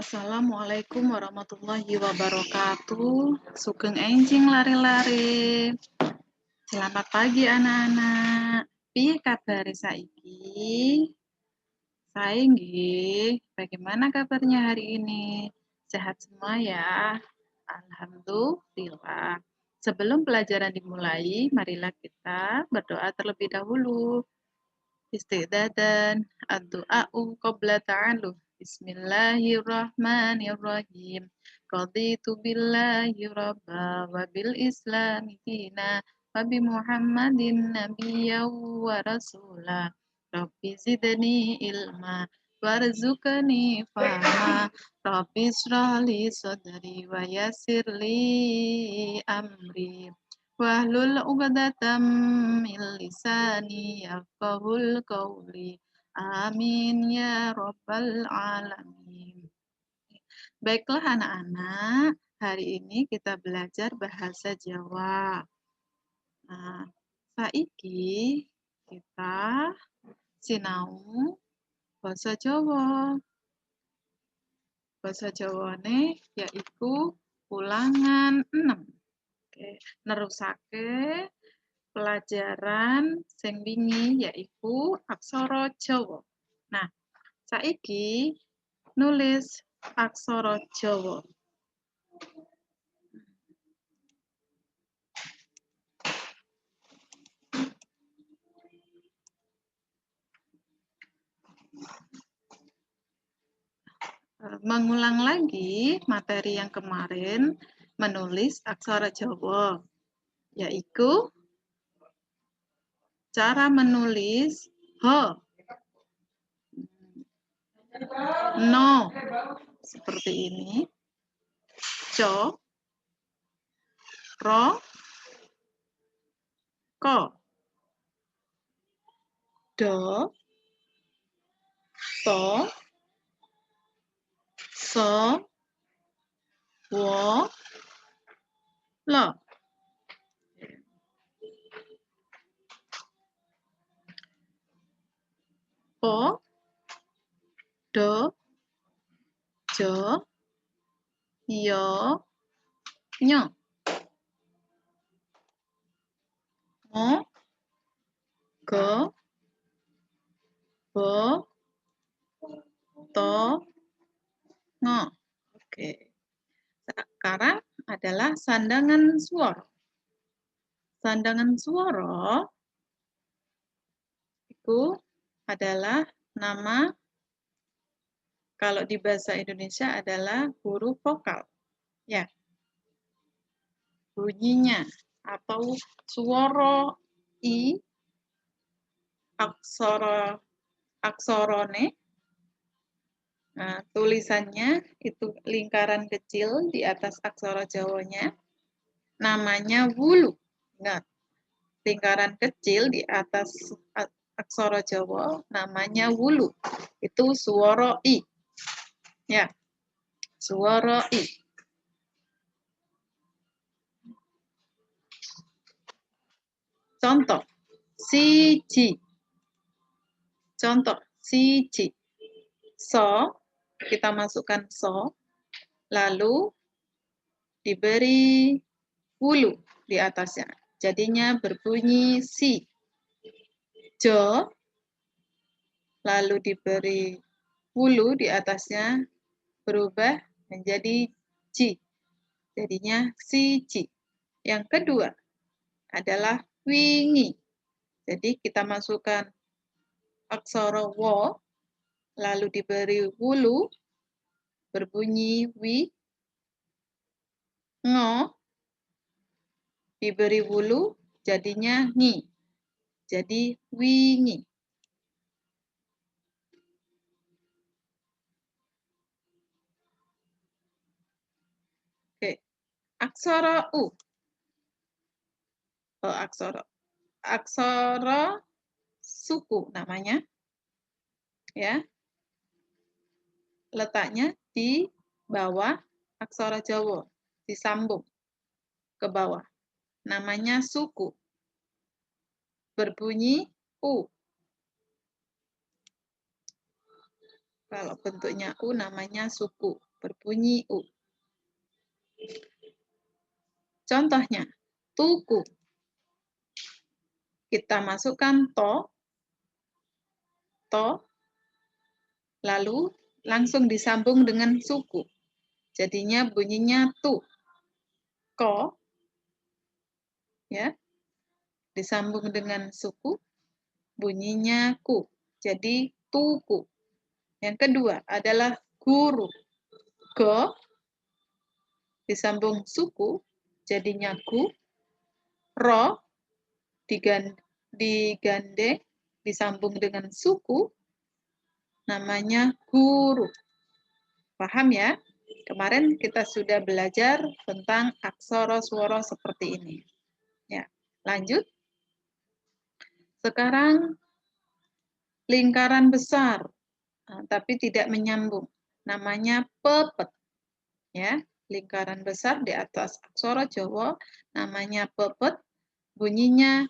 Assalamualaikum warahmatullahi wabarakatuh. Sugeng enjing lari-lari. Selamat pagi anak-anak. Piye kabare saiki? Sae nggih. Bagaimana kabarnya hari ini? Sehat semua ya? Alhamdulillah. Sebelum pelajaran dimulai, marilah kita berdoa terlebih dahulu. Istidadan ad-du'a'u qabla ta'alluh. Bismillahirrahmanirrahim. Raditu billahi rabba wa bil islami dina wa bi Muhammadin nabiyyan wa rasula. Rabbi zidni ilma warzuqni fahma. Rabbi israh li sadri wa yassir li amri. Wahlul 'uqdatam min lisani yafqahul qawli. Amin ya rabbal alamin. Baiklah anak-anak, hari ini kita belajar bahasa Jawa. Nah, saiki kita sinau basa Jawa. Basa Jawane yaiku ulangan 6. Oke, nerusake pelajaran sing wingi yaiku aksara Jawa. Nah, saiki nulis aksara Jawa. Mengulang lagi materi yang kemarin, menulis aksara Jawa, yaitu cara menulis ho, no, seperti ini, co, ro, ko, do, to, so, wo, lo. Po, do, jo, yo, nyo. Mo, go, bo, to, ngo. Oke. Sekarang adalah sandangan suara. Sandangan suara itu adalah nama, kalau di bahasa Indonesia adalah huruf vokal. Ya. Bunyinya atau suara i, aksorone. Nah, tulisannya itu lingkaran kecil di atas aksara Jawanya, namanya wulu. Ingat, lingkaran kecil di atas aksara Jawa namanya wulu. Itu suara i. Ya, suara i. Contoh, siji. Contoh, siji. So, kita masukkan so, lalu diberi wulu di atasnya. Jadinya berbunyi si. Jo, lalu diberi wulu di atasnya, berubah menjadi ji. Jadinya siji. Yang kedua adalah wingi. Jadi kita masukkan aksara wo, lalu diberi wulu, berbunyi wi. Ngo, diberi wulu, jadinya ngi. Jadi wingi. Oke, aksara u. Aksara suku namanya. Ya. Letaknya di bawah aksara Jawa, disambung ke bawah. Namanya suku. Berbunyi u. Kalau bentuknya u namanya suku. berbunyi U. Contohnya, tuku. Kita masukkan to, lalu langsung disambung dengan suku. Jadinya bunyinya tu. Ko, ya, disambung dengan suku, bunyinya ku. Jadi tuku. Yang kedua adalah guru. Go, disambung suku, jadinya gu. Ro, digandeng, disambung dengan suku, namanya guru. Paham ya? Kemarin kita sudah belajar tentang aksara swara seperti ini. Ya, lanjut. Sekarang lingkaran besar, tapi tidak menyambung. Namanya pepet. Ya, lingkaran besar di atas aksara Jawa namanya pepet. Bunyinya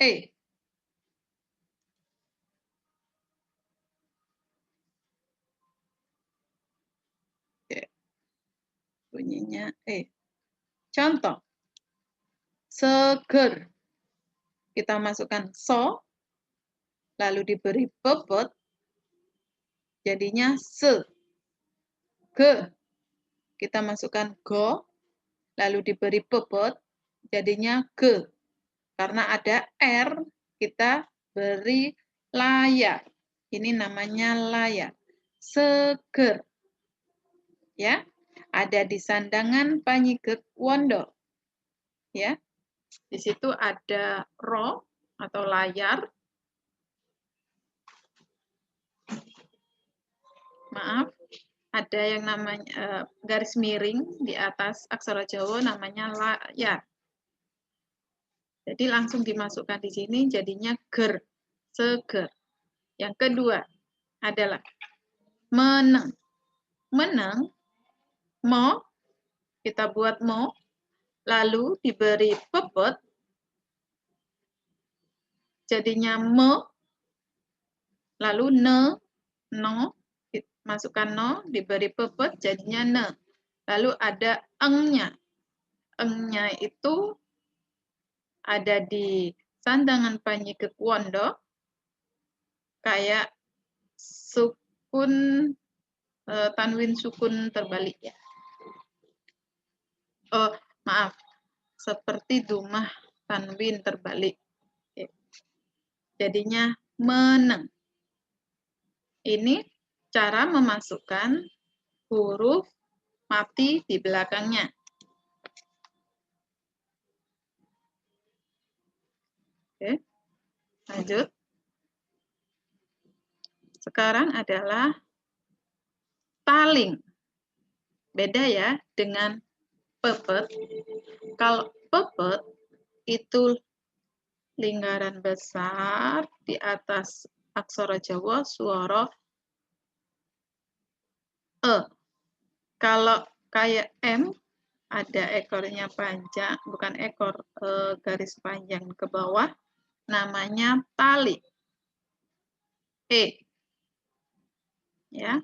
E. Bunyinya E. Contoh, seger. Kita masukkan so, lalu diberi pepet, jadinya se. Ge. Kita masukkan go, lalu diberi pepet, jadinya ge. Karena ada R, kita beri layar. Ini namanya layar. Seger. Ya, ada di Sandangan Panyigek Wondo. Ya, di situ ada ro atau layar. Maaf, ada yang namanya garis miring di atas aksara Jawa namanya layar. Jadi langsung dimasukkan di sini jadinya ger, seger. Yang kedua adalah meneng. Meneng, mo, kita buat mo, lalu diberi pepet, jadinya me, lalu ne, no, masukkan no, diberi pepet, jadinya ne. Lalu ada engnya. Engnya itu ada di Sandangan Panyigek Wondo, kayak sukun, tanwin sukun terbalik ya. Oh, maaf, seperti dumah tanwin terbalik. Jadinya meneng. Ini cara memasukkan huruf mati di belakangnya. Oke, lanjut. Sekarang adalah taling. Beda ya dengan pepet. Kalau pepet itu lingkaran besar di atas aksara Jawa suara E. Kalau kayak M ada ekornya panjang, bukan ekor, garis panjang ke bawah, namanya tali. E. Ya.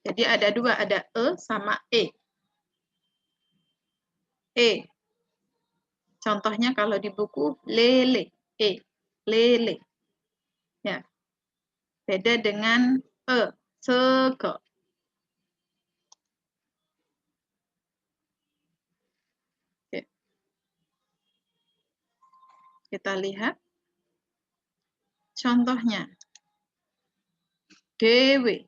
Jadi ada dua, ada E sama E. E. Contohnya kalau di buku lele, E. Lele. Ya. Beda dengan E, sego. Oke. Kita lihat contohnya. Dewe.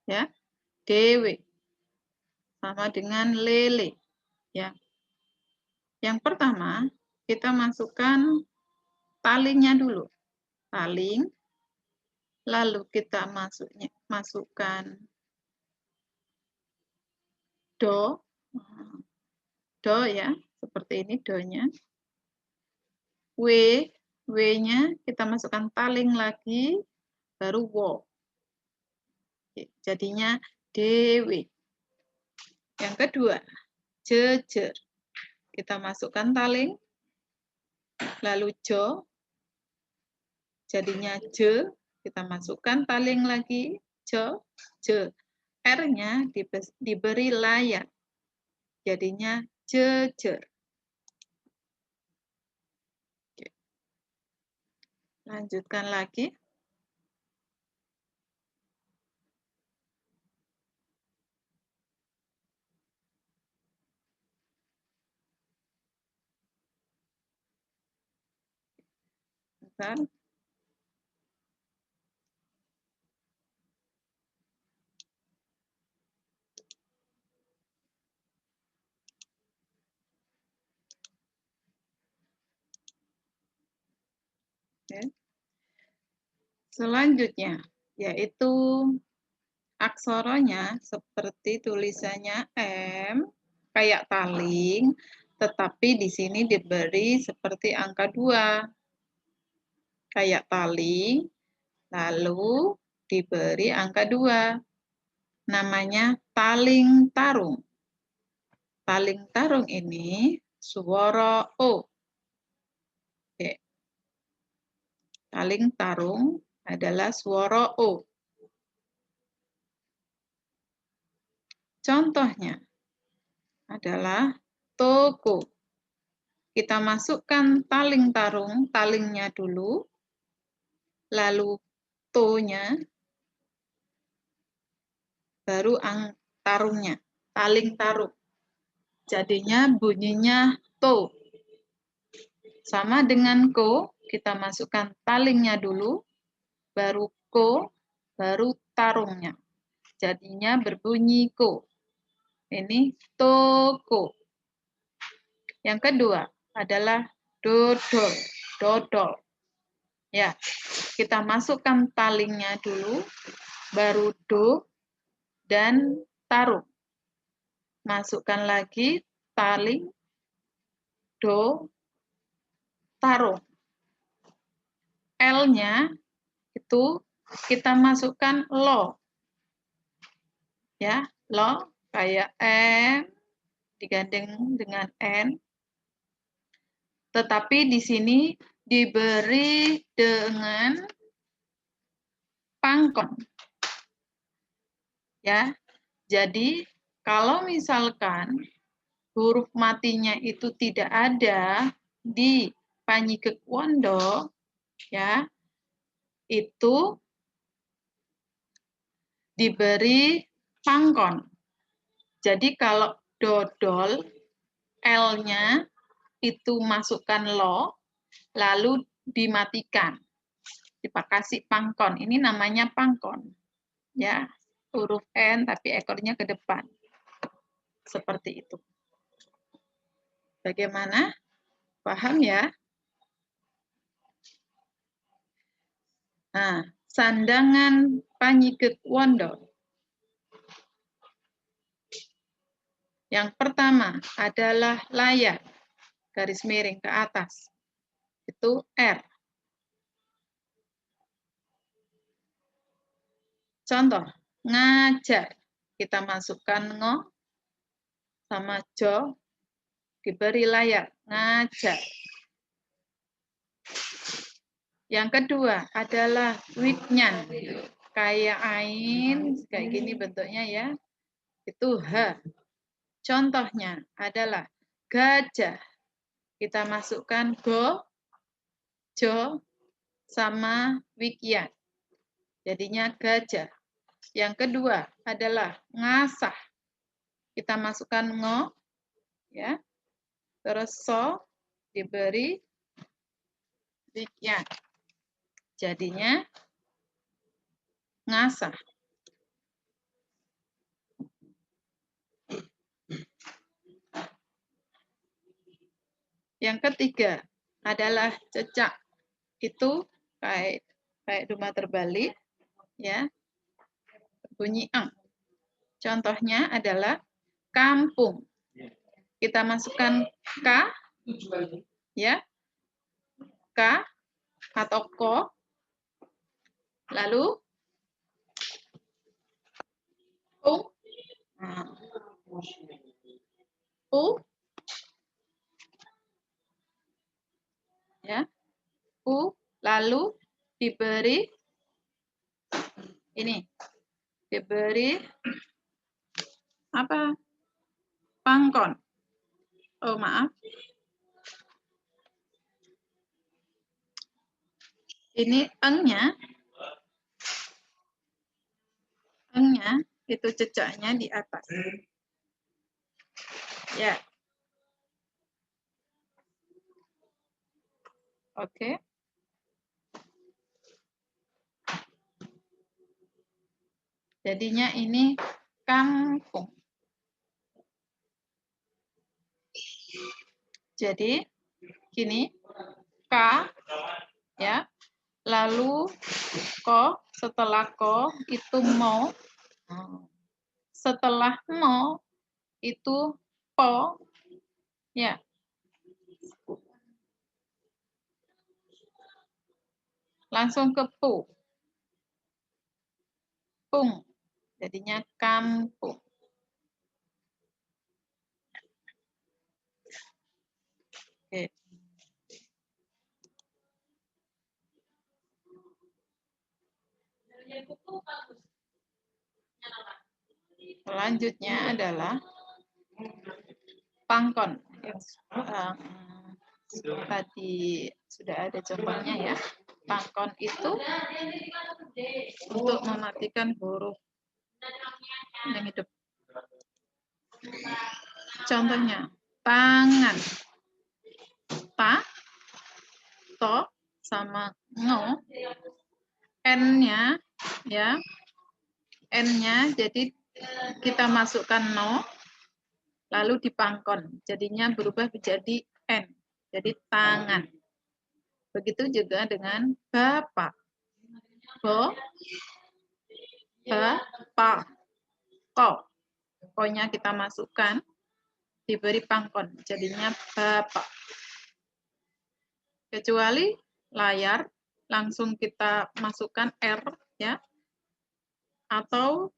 Ya. Dewe. Sama dengan lele. Ya. Yang pertama, kita masukkan talingnya dulu. Taling, lalu kita masukkan do. Do ya, seperti ini do-nya. W, W-nya kita masukkan taling lagi, baru wo. Jadinya dewe. Yang kedua, jejer. Kita masukkan taling, lalu jo, jadinya je. Kita masukkan taling lagi, jo, je. R-nya diberi layak. Jadinya jejer. Oke. Lanjutkan lagi. Bentar. Oke. Selanjutnya, yaitu aksaranya seperti tulisannya M, kayak taling, tetapi di sini diberi seperti angka 2. Kayak taling, lalu diberi angka 2. Namanya taling tarung. Taling tarung ini suara O. Oke. Taling tarung adalah suara O. Contohnya adalah toko. Kita masukkan taling tarung, talingnya dulu, lalu to-nya, baru tarungnya, taling tarung. Jadinya bunyinya to. Sama dengan ko, kita masukkan talingnya dulu, baru ko, baru tarungnya. Jadinya berbunyi ko. Ini toko. Yang kedua adalah dodol. Dodol. Ya, kita masukkan talingnya dulu, baru do, dan taruh. Masukkan lagi taling, do, taruh. L-nya itu kita masukkan lo. Ya, lo kayak M digandeng dengan N. Tetapi di sini diberi dengan pangkon. Ya. Jadi kalau misalkan huruf matinya itu tidak ada di Panji Kekwondo, ya, itu diberi pangkon. Jadi kalau dodol, L-nya itu masukkan lo, lalu dimatikan. Dipakasih pangkon. Ini namanya pangkon. Ya, huruf N tapi ekornya ke depan. Seperti itu. Bagaimana? Paham ya? Nah, sandangan Panji Kekwondo. Yang pertama adalah layak, garis miring ke atas. Itu R. Contoh, ngajar. Kita masukkan ngo sama jo, diberi layak, ngajar. Yang kedua adalah wiknyan. Kayak ain, kayak gini bentuknya ya. Itu H. Contohnya adalah gajah. Kita masukkan go, jo, sama wikyan. Jadinya gajah. Yang kedua adalah ngasah. Kita masukkan ngo, ya. Terus so, diberi wikyan. Jadinya ngasah. Yang ketiga adalah cecak. Itu kayak rumah terbalik, ya. Bunyi ang. Contohnya adalah kampung. Kita masukkan k, ya. K atau ko. Lalu u. Nah. U. Ya. U, lalu diberi ini. Diberi apa? Pangkon. Oh, maaf. Ini engnya itu jejaknya di atas. Ya. Oke. Jadinya ini kampung. Jadi gini, K ya. Lalu ko, setelah ko itu mo. Setelah mo itu po. Ya. Langsung ke pu. Pung. Jadinya kampung. Oke. Selanjutnya adalah pangkon. Tadi sudah ada contohnya ya. Pangkon itu untuk mematikan huruf yang hidup. Contohnya, tangan. Ta, to, sama ngo. N-nya, ya. N-nya, jadi kita masukkan no, lalu dipangkon. Jadinya berubah menjadi N. Jadi tangan. Begitu juga dengan bapak. Bo, bapak. Ko. Ko-nya kita masukkan, diberi pangkon. Jadinya bapak. Kecuali layar, langsung kita masukkan R, ya. Atau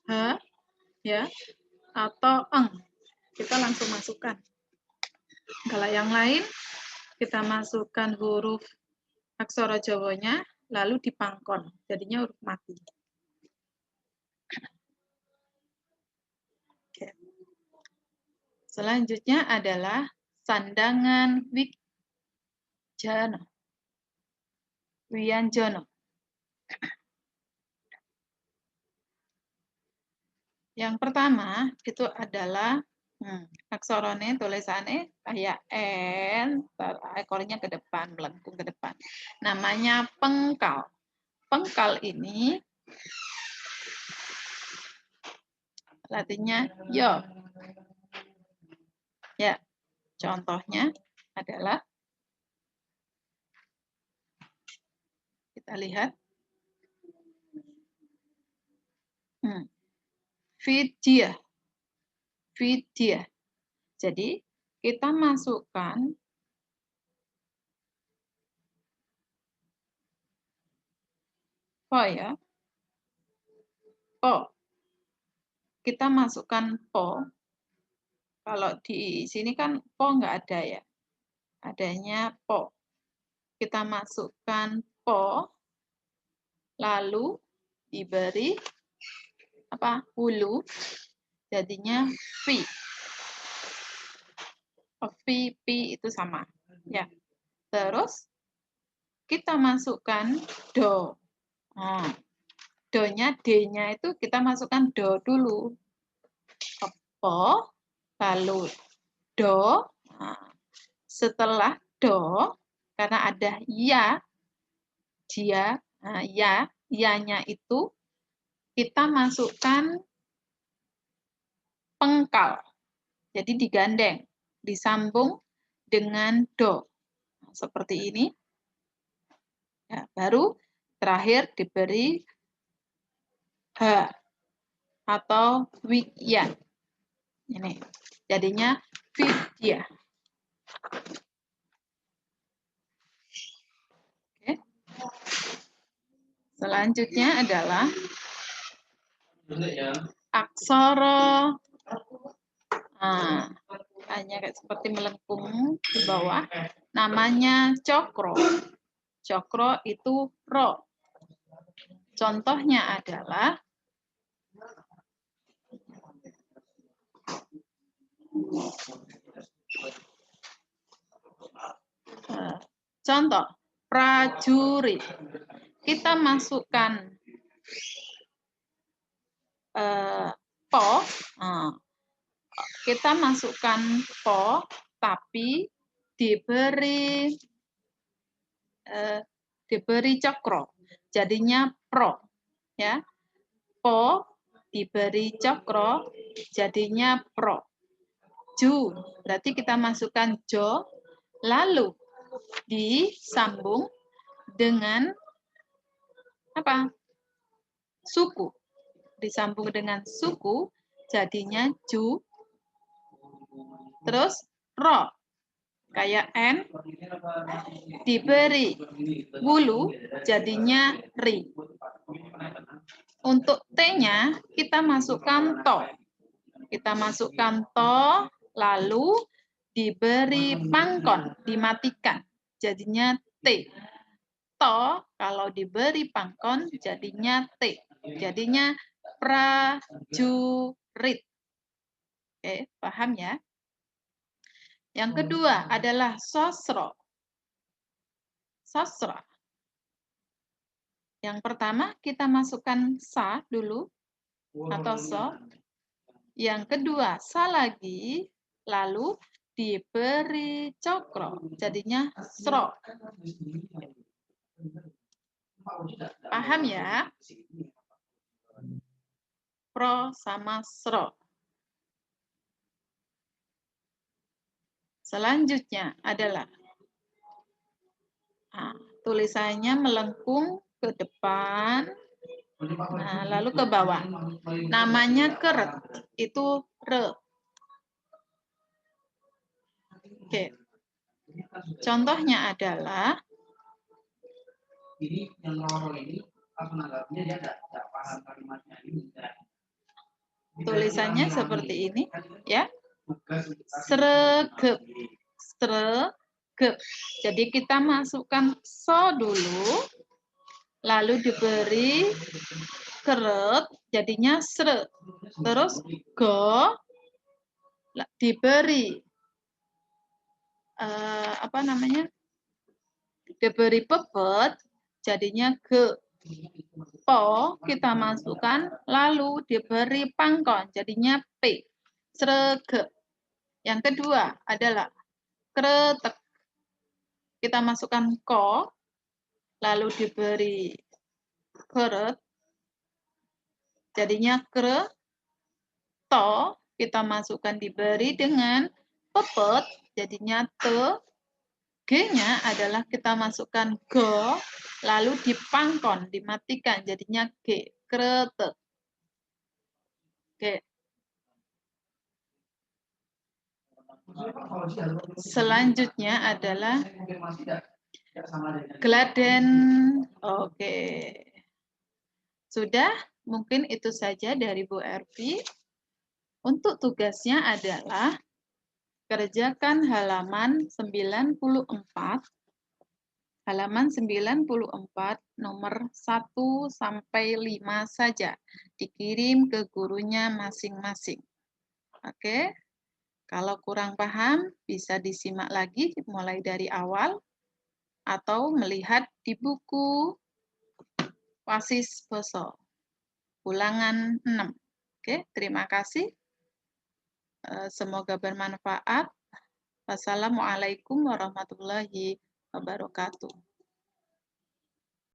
H, ya. Atau eng. Kita langsung masukkan. Kalau yang lain, kita masukkan huruf aksara Jawanya, lalu dipangkon. Jadinya huruf mati. Oke. Selanjutnya adalah sandangan Wijana. Wianjono. Yang pertama itu adalah aksorone, tulisannya kayak N, ekornya ke depan, melengkung ke depan. Namanya pengkal. Pengkal ini latinnya yo. Ya, contohnya adalah kita lihat. Vidya. Vidya. Jadi kita masukkan po ya. Po. Kita masukkan po. Kalau di sini kan po nggak ada ya. Adanya po. Kita masukkan po. Lalu diberi apa? Hulu. Jadinya vi. Vi itu sama. Ya. Terus kita masukkan do. Do-nya, D-nya itu kita masukkan do dulu. Po, lalu do. Nah, setelah do, karena ada ya, dia, nah, ya-nya itu kita masukkan pengkal. Jadi digandeng, disambung dengan do. Nah, seperti ini. Ya, baru terakhir diberi H atau ya. Ini jadinya Vidya. Oke. Selanjutnya adalah aksara. Nah, hanya kayak seperti melengkung di bawah. Namanya cokro. Cokro itu ro. Contohnya adalah Contoh, prajurit. Kita masukkan po, kita masukkan po, tapi diberi cokro, jadinya pro, ya. Po diberi cokro, jadinya pro. Ju, berarti kita masukkan jo, lalu disambung dengan apa? Suku. Disambung dengan suku, jadinya ju. Terus ro, kayak n, diberi wulu, jadinya ri. Untuk t-nya, kita masukkan to. Kita masukkan to, lalu diberi pangkon, dimatikan, jadinya t. To, kalau diberi pangkon, jadinya t. Jadinya prajurit. Oke, paham ya? Yang kedua adalah sosro. Sosro. Yang pertama kita masukkan sa dulu, atau so. Yang kedua sa lagi, lalu diberi cokro, jadinya sro. Paham ya? Pro sama sro. Selanjutnya adalah tulisannya melengkung ke depan, lalu ke bawah. Namanya keret, itu re. Oke. Contohnya adalah tulisannya seperti ini, ya. Sregep. Sregep. Jadi kita masukkan so dulu, lalu diberi keret, jadinya sre. Terus go, diberi apa namanya? Diberi pepet, jadinya ge. Po kita masukkan, lalu diberi pangkon, jadinya p. Srege. Yang kedua adalah kretek. Kita masukkan ko, lalu diberi keret, jadinya kre. To kita masukkan diberi dengan pepet, jadinya te. G-nya adalah kita masukkan go, lalu dipangkon, dimatikan, jadinya G. Kretek. Oke. Selanjutnya adalah geladen. Oke. Sudah, mungkin itu saja dari Bu Ervi. Untuk tugasnya adalah kerjakan halaman 94. Halaman 94 nomor 1 sampai 5 saja. Dikirim ke gurunya masing-masing. Oke. Kalau kurang paham bisa disimak lagi mulai dari awal atau melihat di buku Wasis Boso. Ulangan 6. Oke, terima kasih. Semoga bermanfaat. Wassalamualaikum warahmatullahi wabarakatuh.